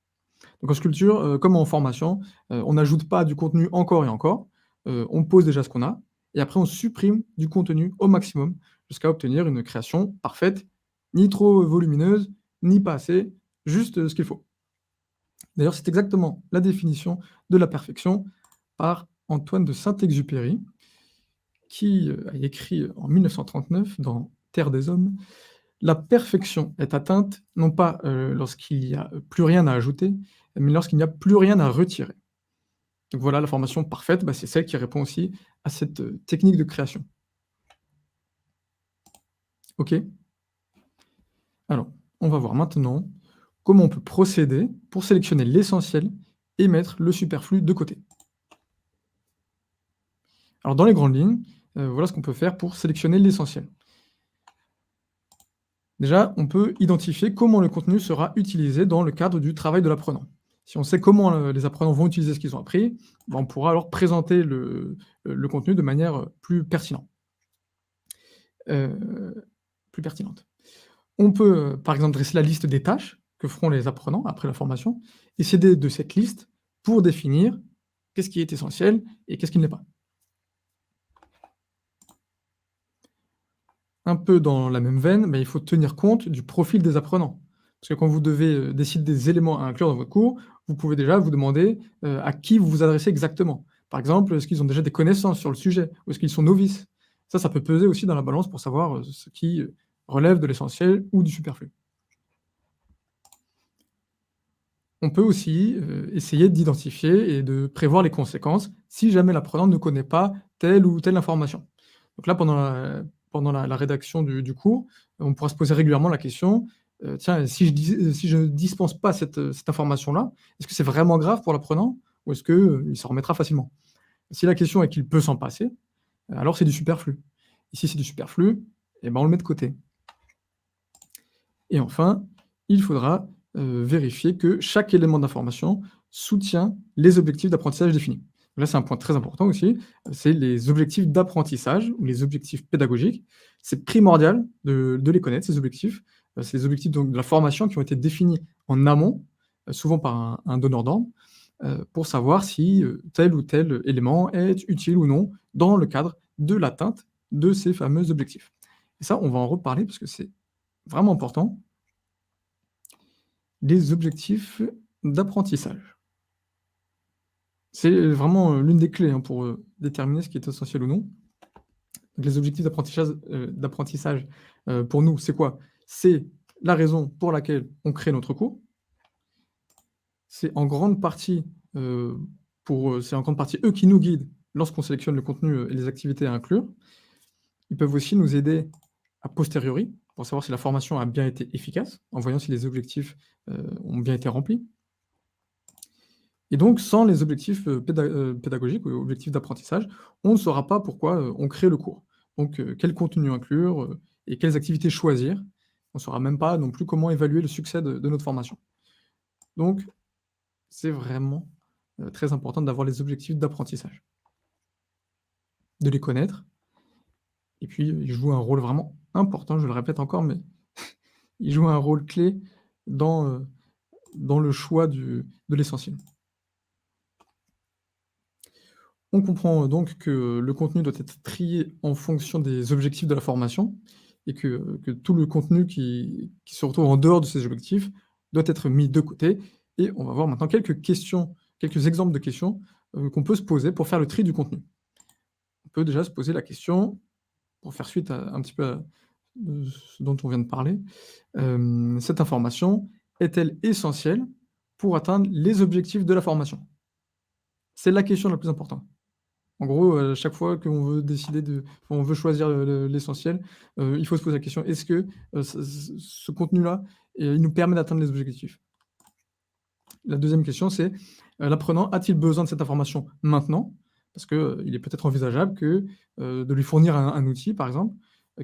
Donc en sculpture, comme en formation, on n'ajoute pas du contenu encore et encore, on pose déjà ce qu'on a et après on supprime du contenu au maximum jusqu'à obtenir une création parfaite, ni trop volumineuse, ni pas assez, juste, ce qu'il faut. D'ailleurs, c'est exactement la définition de la perfection par Antoine de Saint-Exupéry qui, a écrit en 1939 dans Terre des hommes: «La perfection est atteinte non pas, lorsqu'il n'y a plus rien à ajouter, mais lorsqu'il n'y a plus rien à retirer». Donc voilà, la formation parfaite, bah, c'est celle qui répond aussi à cette, technique de création. OK? Alors, on va voir maintenant comment on peut procéder pour sélectionner l'essentiel et mettre le superflu de côté. Alors dans les grandes lignes, voilà ce qu'on peut faire pour sélectionner l'essentiel. Déjà, on peut identifier comment le contenu sera utilisé dans le cadre du travail de l'apprenant. Si on sait comment, les apprenants vont utiliser ce qu'ils ont appris, ben, on pourra alors présenter le contenu de manière, heu, plus pertinente. On peut, par exemple, dresser la liste des tâches que feront les apprenants après la formation et s'aider de cette liste pour définir qu'est-ce qui est essentiel et qu'est-ce qui ne l'est pas. Un peu dans la même veine, il faut tenir compte du profil des apprenants. Parce que quand vous devez, décider des éléments à inclure dans votre cours, vous pouvez déjà vous demander, à qui vous vous adressez exactement. Par exemple, est-ce qu'ils ont déjà des connaissances sur le sujet? Ou est-ce qu'ils sont novices? Ça peut peser aussi dans la balance pour savoir, ce qui, relève de l'essentiel ou du superflu. On peut aussi, essayer d'identifier et de prévoir les conséquences si jamais l'apprenant ne connaît pas telle ou telle information. Donc là, pendant la rédaction du cours, on pourra se poser régulièrement la question, «Tiens, si je ne dispense pas cette information-là, est-ce que c'est vraiment grave pour l'apprenant ou est-ce que, il s'en remettra facilement?» Si la question est qu'il peut s'en passer, alors c'est du superflu. Et si c'est du superflu, et ben, on le met de côté. Et enfin, il faudra, vérifier que chaque élément d'information soutient les objectifs d'apprentissage définis. Là, c'est un point très important aussi, c'est les objectifs d'apprentissage ou les objectifs pédagogiques. C'est primordial de les connaître, ces objectifs. C'est les objectifs donc de la formation qui ont été définis en amont, souvent par un donneur d'ordre, pour savoir si, tel ou tel élément est utile ou non dans le cadre de l'atteinte de ces fameux objectifs. Et ça, on va en reparler parce que c'est vraiment important. Les objectifs d'apprentissage. C'est vraiment, l'une des clés, hein, pour, déterminer ce qui est essentiel ou non. Donc les objectifs d'apprentissage, pour nous, c'est quoi? C'est la raison pour laquelle on crée notre cours. C'est en grande partie, c'est en grande partie eux qui nous guident lorsqu'on sélectionne le contenu, et les activités à inclure. Ils peuvent aussi nous aider a posteriori, pour savoir si la formation a bien été efficace, en voyant si les objectifs, ont bien été remplis. Et donc, sans les objectifs, pédagogiques ou objectifs d'apprentissage, on ne saura pas pourquoi, on crée le cours. Donc, quel contenu inclure, et quelles activités choisir. On ne saura même pas non plus comment évaluer le succès de notre formation. Donc, c'est vraiment, très important d'avoir les objectifs d'apprentissage. De les connaître et puis, ils jouent un rôle vraiment important, je le répète encore, mais ils jouent un rôle clé dans, dans le choix de l'essentiel. On comprend donc que le contenu doit être trié en fonction des objectifs de la formation et que tout le contenu qui se retrouve en dehors de ces objectifs doit être mis de côté et on va voir maintenant quelques questions, quelques exemples de questions, qu'on peut se poser pour faire le tri du contenu. On peut déjà se poser la question, pour faire suite à un petit peu à, ce dont on vient de parler, cette information est-elle essentielle pour atteindre les objectifs de la formation? C'est la question la plus importante. En gros, chaque fois qu'on veut décider on veut choisir l'essentiel, il faut se poser la question: «Est-ce que, ce contenu-là, il nous permet d'atteindre les objectifs?» La deuxième question, c'est, l'apprenant a-t-il besoin de cette information maintenant? Parce que, il est peut-être envisageable que, de lui fournir un outil, par exemple,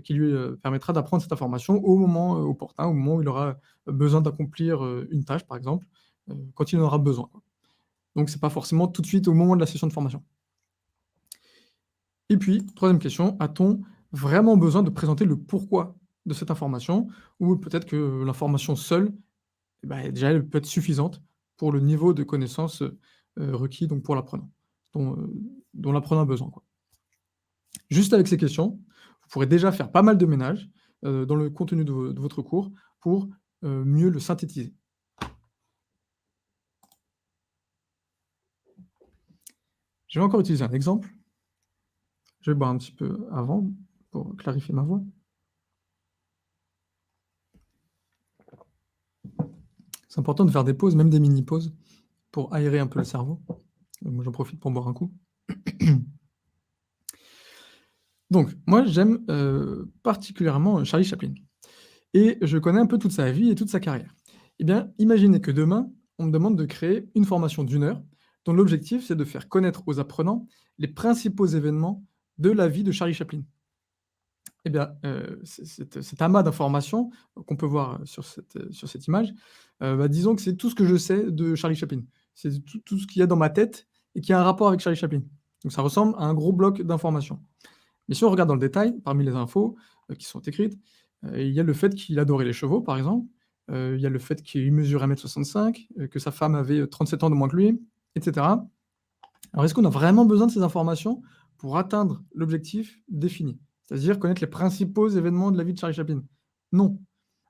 qui lui, permettra d'apprendre cette information au moment, opportun, au moment où il aura, besoin d'accomplir, une tâche, par exemple, quand il en aura besoin, quoi. Donc c'est pas forcément tout de suite au moment de la session de formation. Et puis, troisième question, a-t-on vraiment besoin de présenter le pourquoi de cette information? Ou peut-être que l'information seule, déjà, elle peut être suffisante pour le niveau de connaissance, requis donc pour l'apprenant, dont l'apprenant a besoin, quoi. Juste avec ces questions, vous pourrez déjà faire pas mal de ménage, dans le contenu de votre cours pour, mieux le synthétiser. Je vais encore utiliser un exemple. Je vais boire un petit peu avant pour clarifier ma voix. C'est important de faire des pauses, même des mini pauses, pour aérer un peu le cerveau. Moi, j'en profite pour boire un coup. Donc, moi, j'aime, particulièrement, Charlie Chaplin et je connais un peu toute sa vie et toute sa carrière. Eh bien, imaginez que demain, on me demande de créer une formation d'1 heure, dont l'objectif, c'est de faire connaître aux apprenants les principaux événements de la vie de Charlie Chaplin. Eh bien, cet amas d'informations qu'on peut voir sur cette image, bah, disons que c'est tout ce que je sais de Charlie Chaplin. C'est tout ce qu'il y a dans ma tête et qui a un rapport avec Charlie Chaplin. Donc ça ressemble à un gros bloc d'informations. Mais si on regarde dans le détail, parmi les infos, qui sont écrites, il y a le fait qu'il adorait les chevaux, par exemple, il y a le fait qu'il mesure 1,65 m, que sa femme avait 37 ans de moins que lui, et cetera. Alors est-ce qu'on a vraiment besoin de ces informations pour atteindre l'objectif défini? C'est-à-dire connaître les principaux événements de la vie de Charlie Chaplin? Non.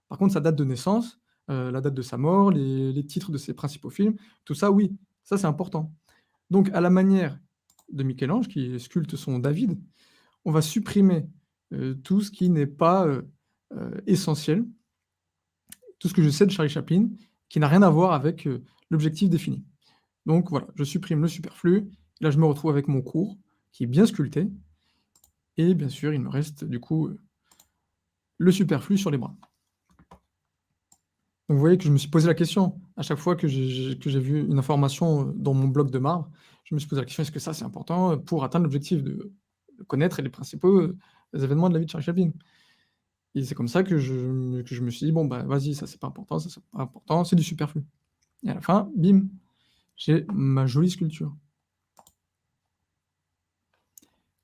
Par contre, sa date de naissance, la date de sa mort, les titres de ses principaux films, tout ça, oui, ça c'est important. Donc à la manière de Michel-Ange qui sculpte son David, on va supprimer, tout ce qui n'est pas, essentiel, tout ce que je sais de Charlie Chaplin, qui n'a rien à voir avec, l'objectif défini. Donc voilà, je supprime le superflu. Là, je me retrouve avec mon cours qui est bien sculpté et bien sûr, il me reste du coup, le superflu sur les bras. Donc vous voyez que je me suis posé la question, à chaque fois que j'ai vu une information, dans mon bloc de marbre, je me suis posé la question: «Est-ce que ça, c'est important, pour atteindre l'objectif de connaître les principaux, événements de la vie de Charlie Chaplin?» Et c'est comme ça que je me suis dit: «Bon, bah, vas-y, ça, c'est pas important, ça, c'est pas important, c'est du superflu». Et à la fin, bim, j'ai ma jolie sculpture.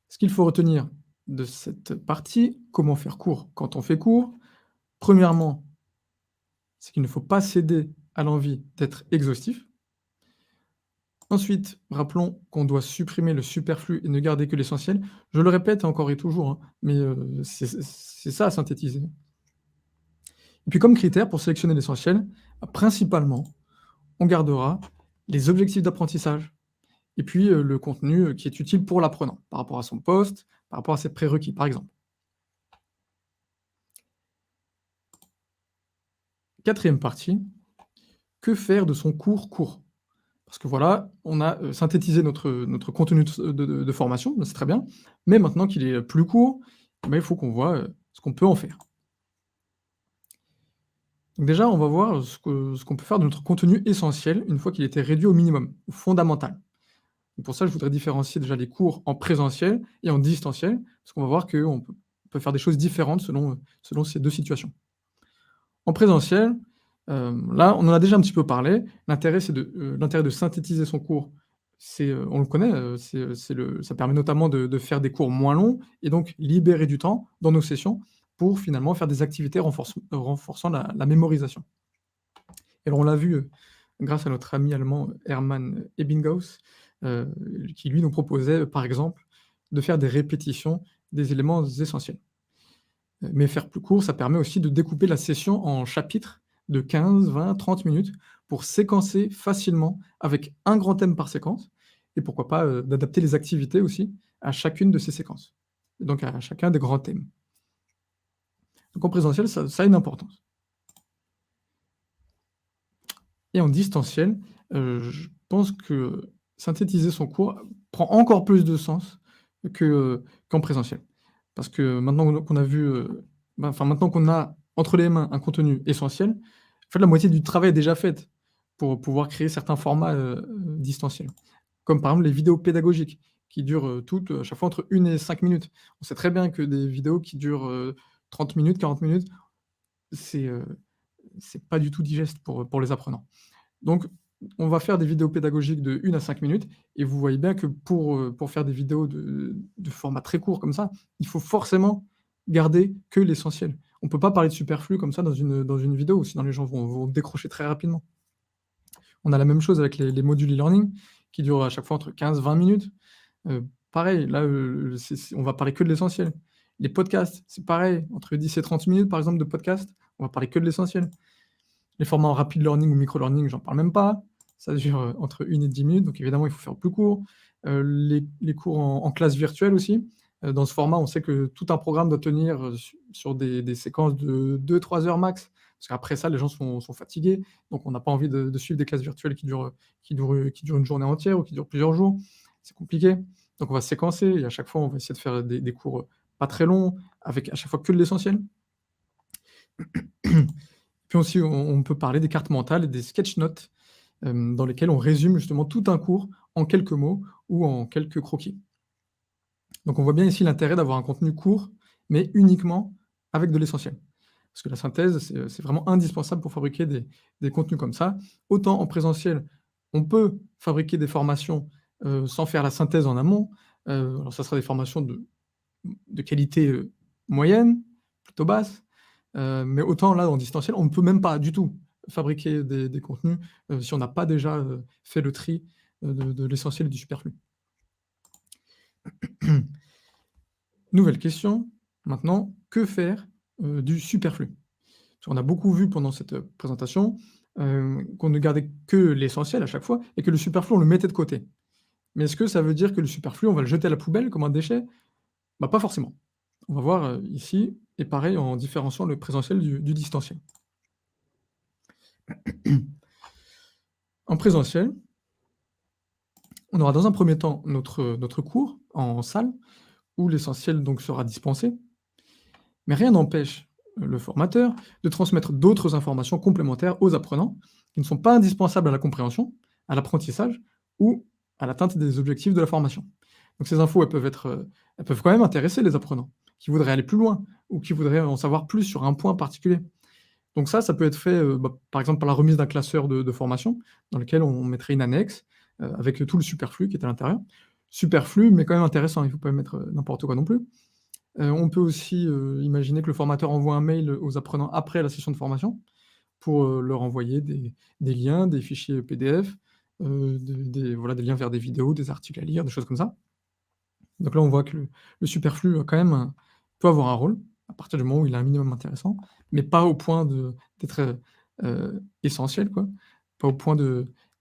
Ce qu'il faut retenir de cette partie, comment faire court quand on fait court? Premièrement, c'est qu'il ne faut pas céder à l'envie d'être exhaustif. Ensuite, rappelons qu'on doit supprimer le superflu et ne garder que l'essentiel. Je le répète encore et toujours, hein, mais c'est ça à synthétiser. Et puis comme critère pour sélectionner l'essentiel, principalement, on gardera les objectifs d'apprentissage et puis, le contenu, qui est utile pour l'apprenant, par rapport à son poste, par rapport à ses prérequis, par exemple. 4e partie, que faire de son cours court? Parce que voilà, on a, synthétisé notre contenu de formation, bah, c'est très bien, mais maintenant qu'il est plus court, eh ben, il faut qu'on voit, ce qu'on peut en faire. Donc déjà, on va voir ce qu'on peut faire de notre contenu essentiel une fois qu'il était réduit au minimum, au fondamental. Et pour ça, je voudrais différencier déjà les cours en présentiel et en distanciel, parce qu'on va voir qu'on peut faire des choses différentes selon ces 2 situations. En présentiel, là, on en a déjà un petit peu parlé. L'intérêt de synthétiser son cours, c'est, on le connaît, ça permet notamment de faire des cours moins longs et donc libérer du temps dans nos sessions pour finalement faire des activités renforçant la mémorisation. Et alors on l'a vu, grâce à notre ami allemand Hermann Ebbinghaus, heu, qui lui nous proposait, par exemple, de faire des répétitions des éléments essentiels. Mais faire plus court, ça permet aussi de découper la session en chapitres de 15, 20, 30 minutes pour séquencer facilement avec un grand thème par séquence et pourquoi pas, d'adapter les activités aussi à chacune de ces séquences, et donc à chacun des grands thèmes. Donc en présentiel, ça a une importance. Et en distanciel, je pense que synthétiser son cours prend encore plus de sens qu'en présentiel. Parce que maintenant qu'on a vu, maintenant qu'on a entre les mains un contenu essentiel, en fait, la moitié du travail est déjà faite pour pouvoir créer certains formats, distanciels. Comme par exemple les vidéos pédagogiques qui durent, toutes, à chaque fois entre 1 et 5 minutes. On sait très bien que des vidéos qui durent, 30 minutes, 40 minutes, c'est, heu, c'est pas du tout digeste pour les apprenants. Donc, on va faire des vidéos pédagogiques de 1 à 5 minutes et vous voyez bien que pour faire des vidéos de format très court comme ça, il faut forcément garder que l'essentiel. On peut pas parler de superflu comme ça dans une vidéo, sinon les gens vont décrocher très rapidement. On a la même chose avec les modules e-learning qui durent à chaque fois entre 15-20 minutes. Pareil, là, on va parler que de l'essentiel. Les podcasts, c'est pareil, entre 10 et 30 minutes par exemple de podcast, on va parler que de l'essentiel. Les formats en rapid learning ou micro-learning, j'en parle même pas. Ça dure, entre 1 et 10 minutes, donc évidemment, il faut faire plus court. Les cours en classe virtuelle aussi. Dans ce format, on sait que tout un programme doit tenir, sur des séquences de 2-3 heures max, parce qu'après ça, les gens sont fatigués, donc on n'a pas envie de suivre des classes virtuelles qui durent une journée entière ou qui durent plusieurs jours. C'est compliqué, donc on va séquencer et à chaque fois, on va essayer de faire des cours, pas très longs, avec à chaque fois que de l'essentiel. Puis aussi, on peut parler des cartes mentales et des sketch notes, dans lesquelles on résume justement tout un cours en quelques mots ou en quelques croquis. Donc on voit bien ici l'intérêt d'avoir un contenu court, mais uniquement avec de l'essentiel. Parce que la synthèse, c'est vraiment indispensable pour fabriquer des contenus comme ça. Autant en présentiel, on peut fabriquer des formations, sans faire la synthèse en amont. Alors ça sera des formations de qualité, moyenne, plutôt basse, mais autant là, en distanciel, on ne peut même pas du tout fabriquer des contenus, si on n'a pas déjà, fait le tri, de l'essentiel et du superflu. Nouvelle question, maintenant, que faire, du superflu? Parce qu'on a beaucoup vu pendant cette, présentation, qu'on ne gardait que l'essentiel à chaque fois et que le superflu, on le mettait de côté. Mais est-ce que ça veut dire que le superflu, on va le jeter à la poubelle comme un déchet? Bah, pas forcément. On va voir, ici et pareil en différenciant le présentiel du distanciel. En présentiel, on aura dans un premier temps notre cours en salle où l'essentiel donc sera dispensé, mais rien n'empêche le formateur de transmettre d'autres informations complémentaires aux apprenants qui ne sont pas indispensables à la compréhension, à l'apprentissage ou à l'atteinte des objectifs de la formation. Donc ces infos, elles peuvent quand même intéresser les apprenants qui voudraient aller plus loin ou qui voudraient en savoir plus sur un point particulier. Donc ça peut être fait, par exemple par la remise d'un classeur de formation dans lequel on mettrait une annexe, avec tout le superflu qui est à l'intérieur. Superflu, mais quand même intéressant, il ne faut pas mettre, n'importe quoi non plus. On peut aussi, imaginer que le formateur envoie un mail aux apprenants après la session de formation pour, leur envoyer des liens, des fichiers PDF, des liens vers des vidéos, des articles à lire, des choses comme ça. Donc là, on voit que le superflu a quand même peut avoir un rôle, à partir du moment où il est un minimum intéressant, mais pas au point d'être, essentiel quoi, pas au point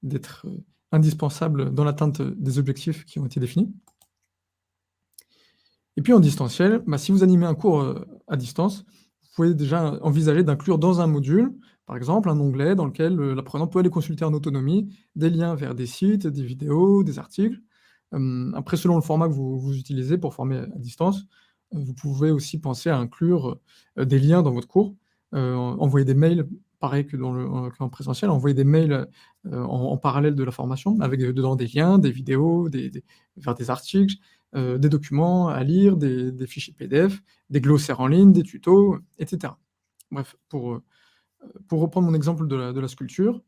d'être, indispensable dans l'atteinte des objectifs qui ont été définis. Et puis en distanciel, si vous animez un cours, à distance, vous pouvez déjà envisager d'inclure dans un module, par exemple, un onglet dans lequel, l'apprenant peut aller consulter en autonomie des liens vers des sites, des vidéos, des articles. Après selon le format que vous utilisez pour former à distance, vous pouvez aussi penser à inclure, des liens dans votre cours, envoyer des mails, pareil que qu'en présentiel, envoyer des mails, en parallèle de la formation avec, dedans des liens, des vidéos, vers des articles, des documents à lire, des fichiers PDF, des glossaires en ligne, des tutos, et cetera. Bref, pour reprendre mon exemple de la sculpture,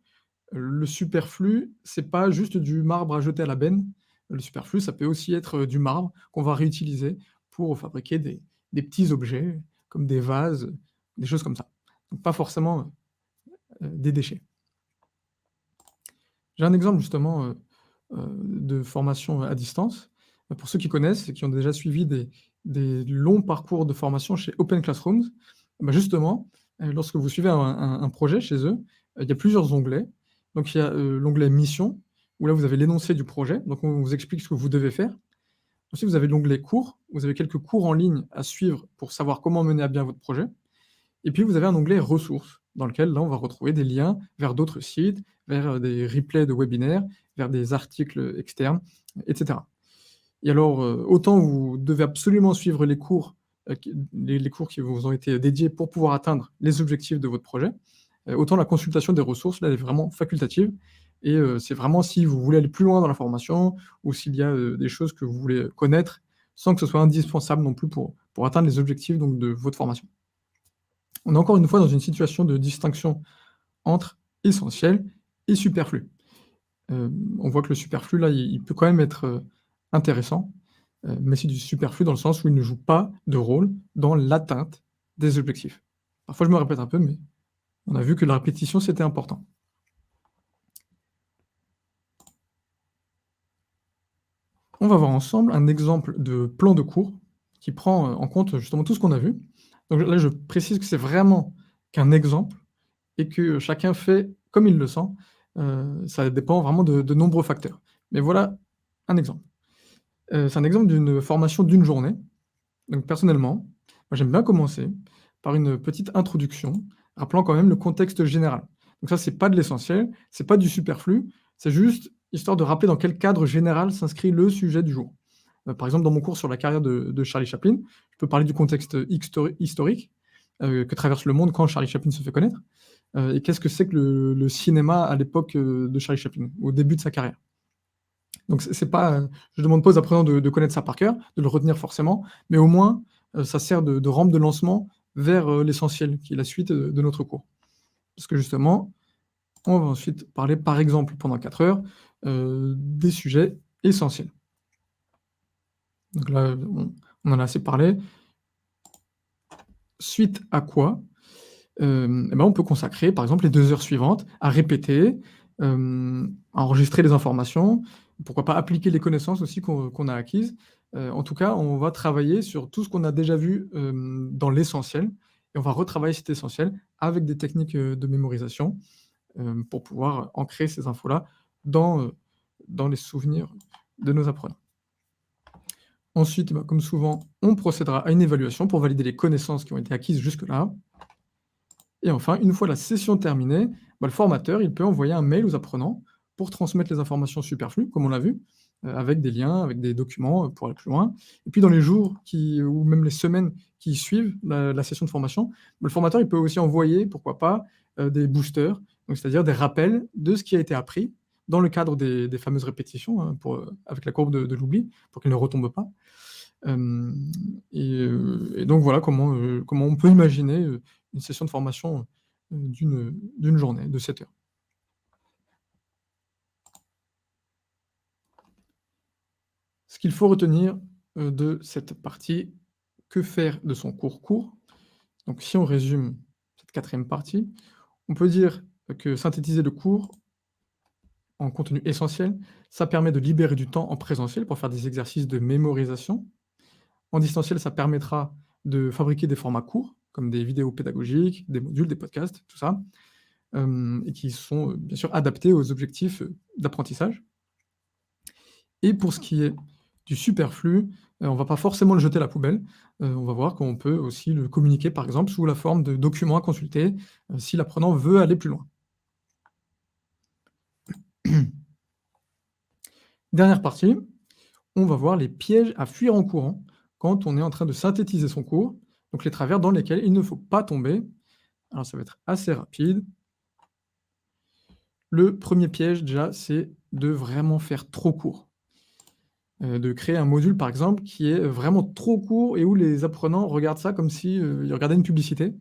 le superflu, c'est pas juste du marbre à jeter à la benne. Le superflu, ça peut aussi être, du marbre qu'on va réutiliser pour fabriquer des petits objets, comme des vases, des choses comme ça. Donc pas forcément, des déchets. J'ai un exemple justement, de formation à distance. Pour ceux qui connaissent et qui ont déjà suivi des longs parcours de formation chez Open Classrooms, justement, lorsque vous suivez un projet chez eux, il y a plusieurs onglets. Donc il y a, l'onglet mission, où là vous avez l'énoncé du projet, donc on vous explique ce que vous devez faire. Ensuite, vous avez l'onglet cours, vous avez quelques cours en ligne à suivre pour savoir comment mener à bien votre projet. Et puis vous avez un onglet ressources, dans lequel là on va retrouver des liens vers d'autres sites, vers, des replays de webinaires, vers des articles externes, etc. Et alors, autant vous devez absolument suivre les cours, les cours qui vous ont été dédiés pour pouvoir atteindre les objectifs de votre projet, autant la consultation des ressources, là, elle est vraiment facultative et c'est vraiment si vous voulez aller plus loin dans la formation ou s'il y a, des choses que vous voulez connaître sans que ce soit indispensable non plus pour atteindre les objectifs donc de votre formation. On est encore une fois dans une situation de distinction entre essentiel et superflu. On voit que le superflu, là, il peut quand même être, intéressant, mais c'est du superflu dans le sens où il ne joue pas de rôle dans l'atteinte des objectifs. Parfois, je me répète un peu, mais on a vu que la répétition, c'était important. On va voir ensemble un exemple de plan de cours qui prend, en compte justement tout ce qu'on a vu. Donc là, je précise que c'est vraiment qu'un exemple et que chacun fait comme il le sent. Ça dépend vraiment de nombreux facteurs. Mais voilà un exemple. C'est un exemple d'une formation d'une journée. Donc personnellement, moi j'aime bien commencer par une petite introduction, rappelant quand même le contexte général. Donc ça, c'est pas de l'essentiel, c'est pas du superflu, c'est juste histoire de rappeler dans quel cadre général s'inscrit le sujet du jour. Par exemple, dans mon cours sur la carrière de Charlie Chaplin, je peux parler du contexte historique, que traverse le monde quand Charlie Chaplin se fait connaître, et qu'est-ce que c'est que le cinéma à l'époque de Charlie Chaplin, au début de sa carrière. Donc c'est pas, je demande pas aux apprenants de connaître ça par cœur, de le retenir forcément, mais au moins, ça sert de rampe de lancement vers l'essentiel, qui est la suite de notre cours. Parce que justement, on va ensuite parler, par exemple, pendant 4 heures, des sujets essentiels. Donc là, on en a assez parlé. Suite à quoi, eh ben, on peut consacrer, par exemple, les 2 heures suivantes à répéter, à enregistrer les informations, pourquoi pas appliquer les connaissances aussi qu'on a acquises. En tout cas, on va travailler sur tout ce qu'on a déjà vu, dans l'essentiel et on va retravailler cet essentiel avec des techniques, de mémorisation, pour pouvoir ancrer ces infos-là dans les souvenirs de nos apprenants. Ensuite, bah, comme souvent, on procédera à une évaluation pour valider les connaissances qui ont été acquises jusque-là. Et enfin, une fois la session terminée, bah, le formateur, il peut envoyer un mail aux apprenants pour transmettre les informations superflues, comme on l'a vu, avec des liens, avec des documents, pour aller plus loin. Et puis dans les jours ou même les semaines qui suivent la session de formation, bah, le formateur, il peut aussi envoyer, pourquoi pas, des boosters, donc c'est-à-dire des rappels de ce qui a été appris dans le cadre des fameuses répétitions, hein, avec la courbe de l'oubli, pour qu'elle ne retombe pas. Et donc voilà comment on peut imaginer, une session de formation, d'une journée de 7 heures. Ce qu'il faut retenir, de cette partie, que faire de son cours court? Donc si on résume cette 4e partie, on peut dire que synthétiser le cours en contenu essentiel, ça permet de libérer du temps en présentiel pour faire des exercices de mémorisation. En distanciel, ça permettra de fabriquer des formats courts, comme des vidéos pédagogiques, des modules, des podcasts, tout ça, et qui sont, bien sûr adaptés aux objectifs, d'apprentissage. Et pour ce qui est du superflu, on va pas forcément le jeter à la poubelle, on va voir qu'on peut aussi le communiquer, par exemple, sous la forme de documents à consulter, si l'apprenant veut aller plus loin. Dernière partie, on va voir les pièges à fuir en courant quand on est en train de synthétiser son cours, donc les travers dans lesquels il ne faut pas tomber. Alors ça va être assez rapide. Le premier piège déjà, c'est de vraiment faire trop court. De créer un module par exemple qui est vraiment trop court et où les apprenants regardent ça comme si, ils regardaient une publicité.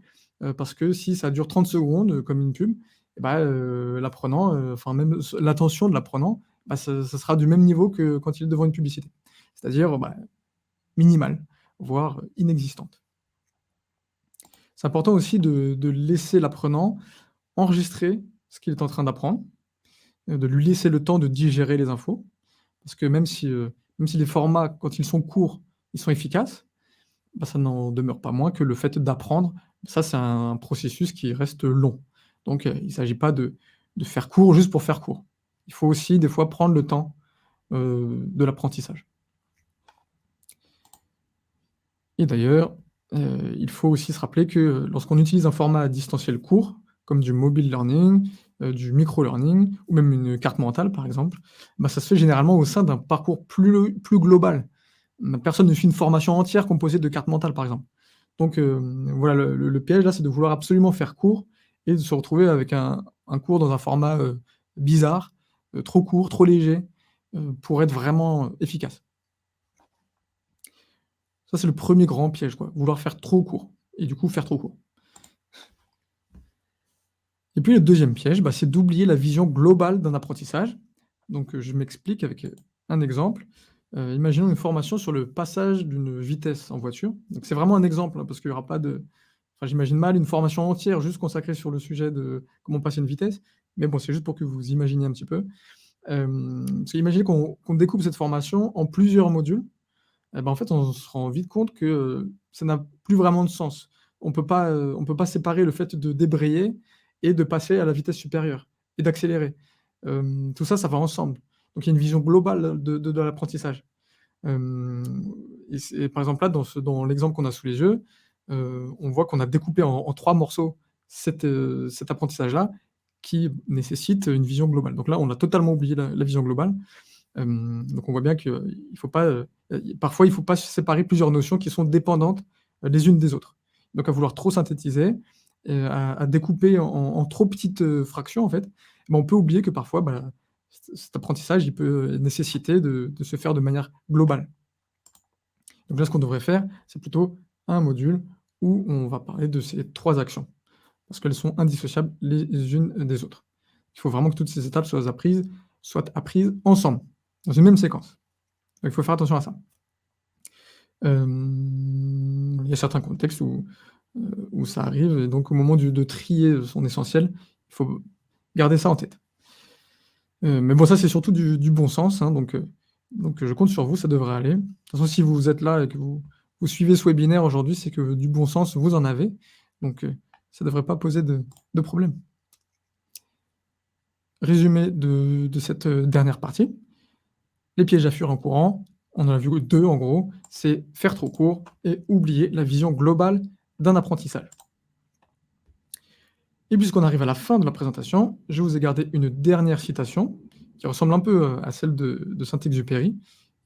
Parce que si ça dure 30 secondes, comme une pub, et bah, l'apprenant, enfin même l'attention de l'apprenant, bah, ça sera du même niveau que quand il est devant une publicité. C'est-à-dire, bah, minimale, voire inexistante. C'est important aussi de laisser l'apprenant enregistrer ce qu'il est en train d'apprendre, de lui laisser le temps de digérer les infos. Parce que même si les formats, quand ils sont courts, ils sont efficaces, bah, ça n'en demeure pas moins que le fait d'apprendre, ça, c'est un processus qui reste long. Donc, il ne s'agit pas de faire court juste pour faire court. Il faut aussi des fois prendre le temps, de l'apprentissage. Et d'ailleurs, il faut aussi se rappeler que lorsqu'on utilise un format distanciel court, comme du mobile learning, du micro-learning ou même une carte mentale par exemple, bah, ça se fait généralement au sein d'un parcours plus global. Personne ne suit une formation entière composée de cartes mentales par exemple. Donc, voilà le piège là, c'est de vouloir absolument faire court et de se retrouver avec un cours dans un format, bizarre, trop court, trop léger, pour être vraiment efficace. Ça, c'est le premier grand piège, quoi, vouloir faire trop court et du coup faire trop court. Et puis le deuxième piège, bah, c'est d'oublier la vision globale d'un apprentissage. Donc, je m'explique avec, un exemple. Imaginons une formation sur le passage d'une vitesse en voiture. Donc c'est vraiment un exemple, hein, parce qu'il y aura pas de enfin, j'imagine mal une formation entière juste consacrée sur le sujet de comment passer une vitesse. Mais bon, c'est juste pour que vous imaginiez un petit peu. Parce qu'imaginez qu'on découpe cette formation en plusieurs modules. Et ben, en fait, on se rend vite compte que, ça n'a plus vraiment de sens. On peut pas séparer le fait de débrayer et de passer à la vitesse supérieure et d'accélérer. Tout ça, ça va ensemble. Donc il y a une vision globale de l'apprentissage. Hem et par exemple là, dans l'exemple qu'on a sous les yeux, on voit qu'on a découpé en 3 morceaux cet apprentissage-là qui nécessite une vision globale. Donc là, on a totalement oublié la vision globale. Donc on voit bien qu'il faut pas, parfois il faut pas séparer plusieurs notions qui sont dépendantes, les unes des autres. Donc à vouloir trop synthétiser, et à découper en trop petites fractions, en fait, on peut oublier que parfois, cet apprentissage, il peut nécessiter de se faire de manière globale. Donc là, ce qu'on devrait faire, c'est plutôt un module où on va parler de ces 3 actions, parce qu'elles sont indissociables les unes des autres. Il faut vraiment que toutes ces étapes soient apprises ensemble, dans une même séquence. Donc il faut faire attention à ça. Il y a certains contextes où ça arrive et donc au moment de trier son essentiel, il faut garder ça en tête. Mais bon, ça, c'est surtout du bon sens, hein, donc je compte sur vous, ça devrait aller. De toute façon, si vous êtes là et que vous suivez ce webinaire aujourd'hui, c'est que du bon sens, vous en avez, donc ça ne devrait pas poser de problème. Résumé de cette dernière partie. Les pièges à fuir en courant, on en a vu 2 en gros, c'est faire trop court et oublier la vision globale d'un apprentissage. Et puisqu'on arrive à la fin de la présentation, je vous ai gardé une dernière citation qui ressemble un peu à celle de Saint-Exupéry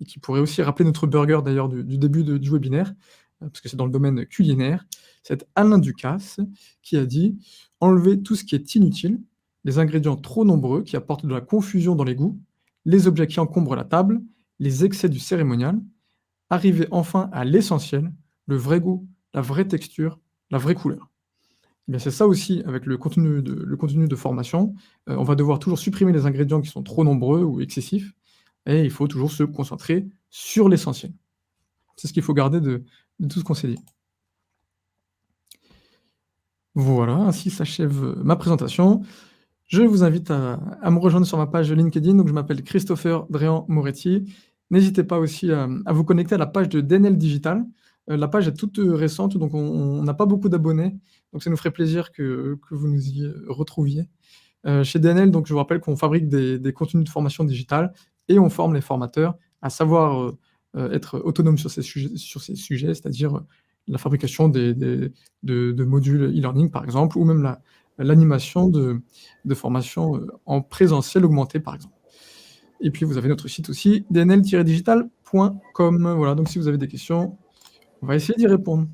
et qui pourrait aussi rappeler notre burger d'ailleurs du début du webinaire, parce que c'est dans le domaine culinaire. C'est Alain Ducasse qui a dit « Enlevez tout ce qui est inutile, les ingrédients trop nombreux qui apportent de la confusion dans les goûts, les objets qui encombrent la table, les excès du cérémonial, arrivez enfin à l'essentiel, le vrai goût, la vraie texture, la vraie couleur. » Eh bien, c'est ça aussi avec le contenu de formation. On va devoir toujours supprimer les ingrédients qui sont trop nombreux ou excessifs et il faut toujours se concentrer sur l'essentiel. C'est ce qu'il faut garder de tout ce qu'on s'est dit. Voilà, ainsi s'achève ma présentation. Je vous invite à me rejoindre sur ma page LinkedIn. Donc je m'appelle Christopher Dréan-Moretti. N'hésitez pas aussi à vous connecter à la page de DNL Digital. La page est toute récente, donc on n'a pas beaucoup d'abonnés. Donc ça nous ferait plaisir que vous nous y retrouviez. Chez DNL, donc je vous rappelle qu'on fabrique des contenus de formation digitale et on forme les formateurs à savoir être autonomes sur ces sujets, c'est-à-dire la fabrication de modules e-learning, par exemple, ou même l'animation de formations en présentiel augmenté, par exemple. Et puis, vous avez notre site aussi, dnl-digital.com. Voilà, donc si vous avez des questions, on va essayer d'y répondre.